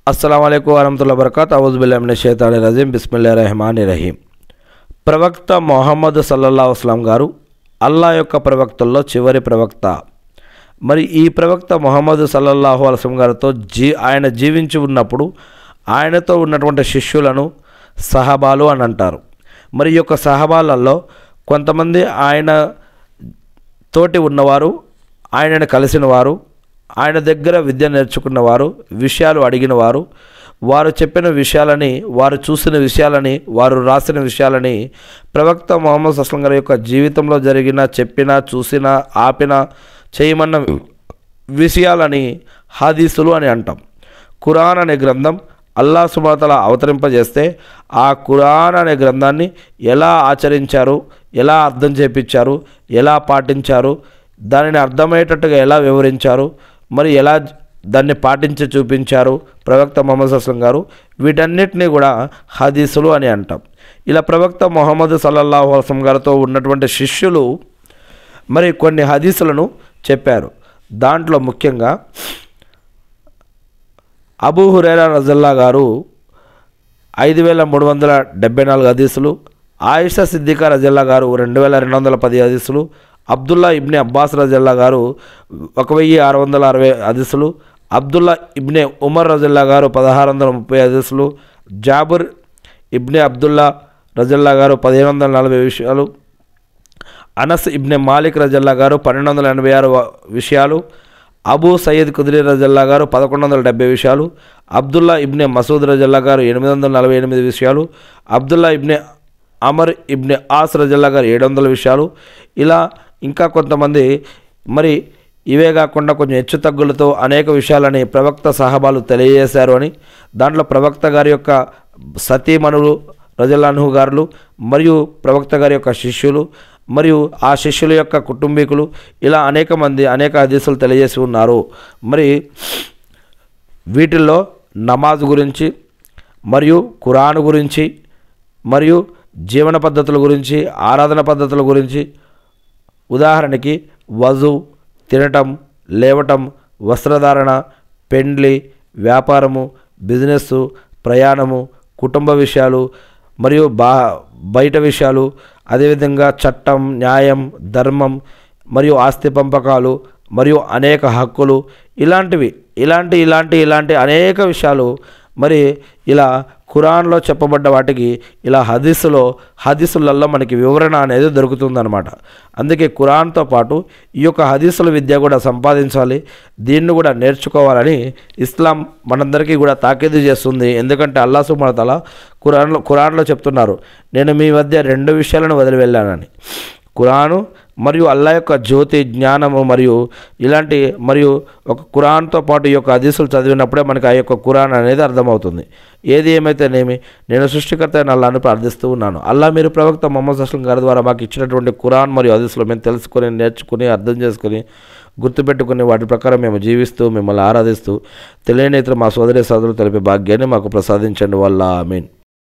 अस्सलाम वालेकुम वरहमतुल्लाहि वबरकातुहू औज़ु बिल्लाहि मिनश शैतानिर रजीम बिस्मिल्लाहिर रहमानिर रहीम। ప్రవక్త మొహమ్మద్ సల్లల్లాహు అలైహి వసల్లం గారు అల్లా యొక్క ప్రవక్తల్లో చివరి ప్రవక్త. మరి ఈ ప్రవక్త మొహమ్మద్ సల్లల్లాహు అలైహి వసల్లం గారితో ఆయన జీవించి ఉన్నప్పుడు ఆయనతో ఉన్నటువంటి శిష్యులను సహబాలు అని అంటారు. మరి ఈ యొక్క సహబాలలో కొంతమంది ఆయన తోటి ఉన్నవారు, ఆయనను కలిసిన వారు, ఆయన దగ్గర విద్య నేర్చుకున్నవారు, విషయాలు అడిగినవారు, వారు చెప్పిన విషయాలని, వారు చూసిన విషయాలని, వారు రాసిన విషయాలని ప్రవక్త మొహమ్మద్ సల్లల్లాహు అలైహి వసల్లం గారి యొక్క జీవితంలో జరిగిన, చెప్పిన, చూసిన, ఆపిన, చేయమన్న విషయాలని హదీసులు అని అంటాం. ఖురాన్ అనే గ్రంథం అల్లాహ్ సుబ్హానహు వ తఆలా అవతరింపజేస్తే ఆ ఖురాన్ అనే గ్రంథాన్ని ఎలా ఆచరించారు, ఎలా అర్థం చేపించారు, ఎలా పాటించారు, దానిని అర్థమయ్యేటట్టుగా ఎలా వివరించారు, మరి ఎలా దాన్ని పాటించి చూపించారు ప్రవక్త మొహమ్మద్ సల్లల్లాహు అలైహి వసల్లం గారు, వీటన్నిటినీ కూడా హదీసులు అని అంటాం. ఇలా ప్రవక్త మొహమ్మద్ సల్లల్లాహు అలైహి వసల్లం గారితో ఉన్నటువంటి శిష్యులు మరి కొన్ని హదీసులను చెప్పారు. దాంట్లో ముఖ్యంగా అబూ హురైరా రజల్లా గారు 5374 హదీసులు, ఆయిషా సిద్దికా రజల్లా గారు 2210 హదీసులు, అబ్దుల్లా ఇబ్నే అబ్బాస్ రజల్లా గారు 1660 హదీసులు, అబ్దుల్లా ఇబ్నే ఉమర్ రజల్లా గారు 1630 హదీసులు, జాబిర్ ఇబ్నే అబ్దుల్లా రజల్లా గారు 1540 విషయాలు, అనస్ ఇబ్నే మాలిక్ రజల్లా గారు 1286 విషయాలు, అబూ సయ్యద్ ఖుద్రీ రజల్లా గారు 1170 విషయాలు, అబ్దుల్లా ఇబ్నే మసూద్ రజల్లా గారు 848 విషయాలు, అబ్దుల్లా ఇబ్నే అమర్ ఇబ్నే ఆస్ రజల్లా గారు 700 విషయాలు. ఇలా ఇంకా కొంతమంది మరి ఇవే కాకుండా కొంచెం హెచ్చు తగ్గులతో అనేక విషయాలని ప్రవక్త సహబాలు తెలియజేశారు అని, దాంట్లో ప్రవక్త గారి యొక్క సతీమణులు రజల్లాహు గారులు మరియు ప్రవక్త గారి యొక్క శిష్యులు మరియు ఆ శిష్యుల యొక్క కుటుంబీకులు ఇలా అనేక మంది అనేక హదీసులు తెలియజేసి ఉన్నారు. మరి వీటిల్లో నమాజ్ గురించి మరియు ఖురాన్ గురించి మరియు జీవన పద్ధతుల గురించి, ఆరాధన పద్ధతుల గురించి, ఉదాహరణకి వజు, తినటం, లేవటం, వస్త్రధారణ, పెండ్లి, వ్యాపారము, బిజినెస్సు, ప్రయాణము, కుటుంబ విషయాలు మరియు బయట విషయాలు, అదేవిధంగా చట్టం, న్యాయం, ధర్మం మరియు ఆస్తి పంపకాలు మరియు అనేక హక్కులు, ఇలాంటి అనేక విషయాలు మరి ఇలా ఖురాన్లో చెప్పబడ్డ వాటికి ఇలా హదీసులలో మనకి వివరణ అనేది దొరుకుతుందన్నమాట. అందుకే ఖురాన్తో పాటు ఈ యొక్క హదీసుల విద్య కూడా సంపాదించాలి, దీన్ని కూడా నేర్చుకోవాలని ఇస్లాం మనందరికీ కూడా తాకీదు చేస్తుంది. ఎందుకంటే అల్లాహ్ సుబ్హానహు వ తఆలా ఖురాన్లో చెప్తున్నారు, నేను మీ మధ్య 2 విషయాలను వదిలి వెళ్ళానని. ఖురాను మరియు అల్లాహ్ యొక్క జ్యోతి, జ్ఞానము మరియు ఒక ఖురాన్తో పాటు ఈ యొక్క హదీసులు చదివినప్పుడే మనకి ఆ యొక్క ఖురాన్ అనేది అర్థమవుతుంది. ఏది ఏమైతేనేమి నేను సృష్టికర్త అయిన అల్లాహ్ను ప్రార్థిస్తూ ఉన్నాను. అల్లాహ్ మీరు ప్రవక్త మొహమ్మద్ సల్లల్లాహు అలైహి వసల్లం గారి ద్వారా మాకు ఇచ్చినటువంటి ఖురాన్ మరియు హదీసులు మేము తెలుసుకొని, నేర్చుకుని, అర్థం చేసుకుని, గుర్తుపెట్టుకుని వాటి ప్రకారం మేము జీవిస్తూ మిమ్మల్ని ఆరాధిస్తూ తెలియని ఇతర మా సోదరులు తెలిపే భాగ్యాన్ని మాకు ప్రసాదించండి. వల్ల ఆమీన్.